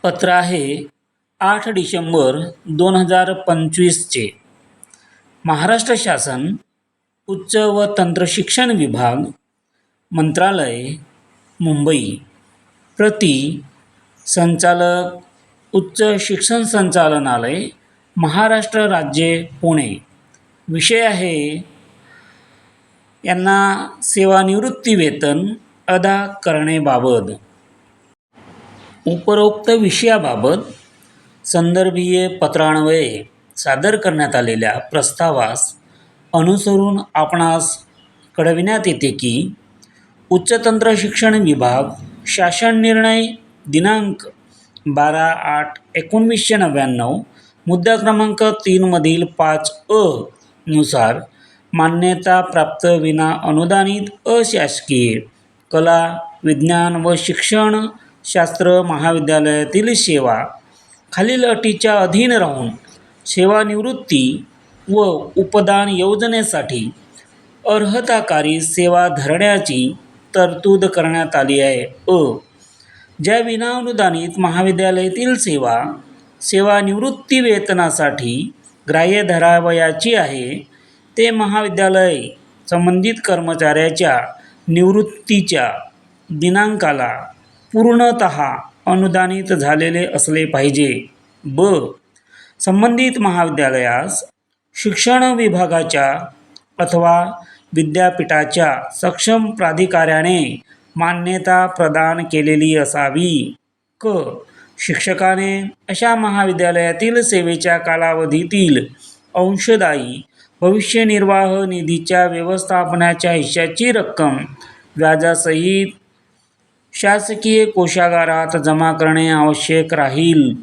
पत्र आहे 8 डिसेंबर 2025चे. महाराष्ट्र शासन उच्च व तंत्रशिक्षण विभाग मंत्रालय मुंबई प्रति संचालक उच्च शिक्षण संचालनालय महाराष्ट्र राज्य पुणे. विषय आहे यांना सेवानिवृत्ती वेतन अदा करणेबाबत. उपरोक्त विषयाबाबत संदर्भीय पत्रान्वये सादर करण्यात आलेल्या प्रस्तावास अनुसरून आपणास कळविण्यात येते की उच्च तंत्र शिक्षण विभाग शासन निर्णय दिनांक 12/8/1999 मुद्दा क्रमांक 3 मधील 5A नुसार मान्यता प्राप्त विना अनुदानित अशासकीय कला विज्ञान व शिक्षण शास्त्र महाविद्यालयातील सेवा खालील अटीच्या अधीन राहून सेवानिवृत्ती व उपदान योजनेसाठी अर्हताकारी सेवा धरण्याची तरतूद करण्यात आली आहे. ज्या विनाअनुदानित महाविद्यालयातील सेवा सेवानिवृत्ती वेतनासाठी ग्राह्य धरावयाची आहे ते महाविद्यालय संबंधित कर्मचाऱ्याच्या निवृत्तीच्या दिनांकाला पूर्णतः अनुदानित झालेले असले पाहिजे. संबंधित महाविद्यालयास शिक्षण विभागाच्या अथवा विद्यापीठाच्या सक्षम प्राधिकाऱ्याने मान्यता प्रदान केलेली असावी. शिक्षकाने अशा महाविद्यालयातील सेवेच्या कालावधीतील अंशदायी भविष्य निर्वाह निधीच्या व्यवस्थापनाच्या हिश्श्याची रक्कम व्याजासहित शासकीय कोषागारात जमा करणे आवश्यक राहील.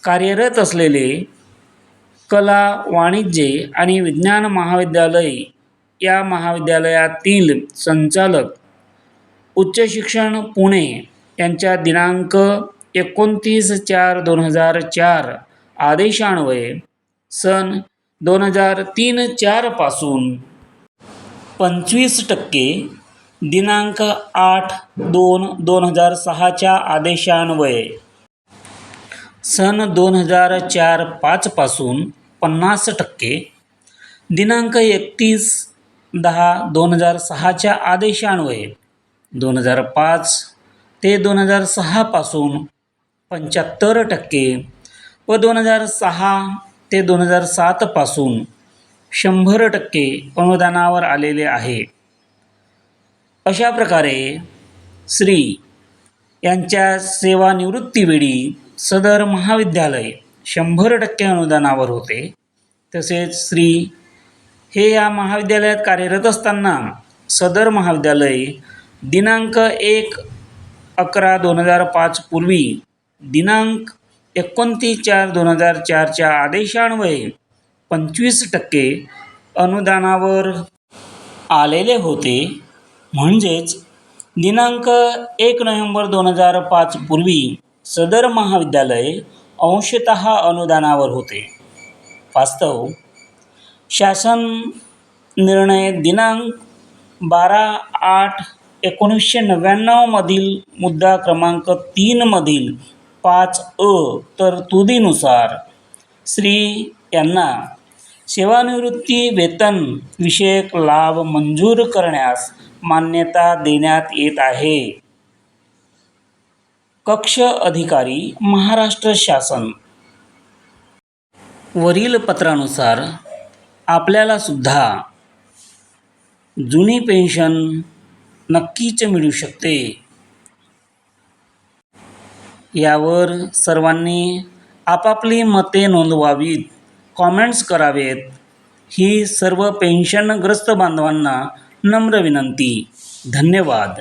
कार्यरत असलेले कला वाणिज्य आणि विज्ञान महाविद्यालय या महाविद्यालयातील संचालक उच्च शिक्षण पुणे यांच्या दिनांक 29/4/2004 आदेशान्वये सन 2003-04 पासून 25% दिनांक 8/2/2006 आदेशान्वये सन 2004-05 पासून 50% दिनांक 31/10/2006 आदेशान्वये 2005 ते 2006 पासून 75% व 2006 ते 2007 पासून 100% अनुदानावर आलेले आहे. अशा प्रकारे यांच्या सेवानिवृत्तीवेळी सदर महाविद्यालय 100% अनुदानावर होते. तसेच हे या महाविद्यालयात कार्यरत असताना सदर महाविद्यालय दिनांक 1/11/2005 पूर्वी दिनांक 29/4/2004 आदेशान्वये 25% अनुदानावर आलेले होते. म्हणजेच दिनांक 1 नोव्हेंबर 2005 पूर्वी सदर महाविद्यालय अंशतः अनुदानावर होते. वास्तव शासन निर्णय दिनांक 12/8/1999 मधील मुद्दा क्रमांक 3 मधील 5A तरतुदीनुसार यांना सेवानिवृत्ती वेतन विषयक लाभ मंजूर करण्यास मान्यता देण्यात येत आहे. कक्ष अधिकारी महाराष्ट्र शासन. वरील पत्रानुसार आपल्याला सुद्धा जुनी पेन्शन नक्कीच मिळू शकते. यावर सर्वांनी आपापली मते नोंदवावीत, कॉमेंट्स करावेत ही सर्व पेन्शनग्रस्त बांधवांना नम्र विनंती. धन्यवाद.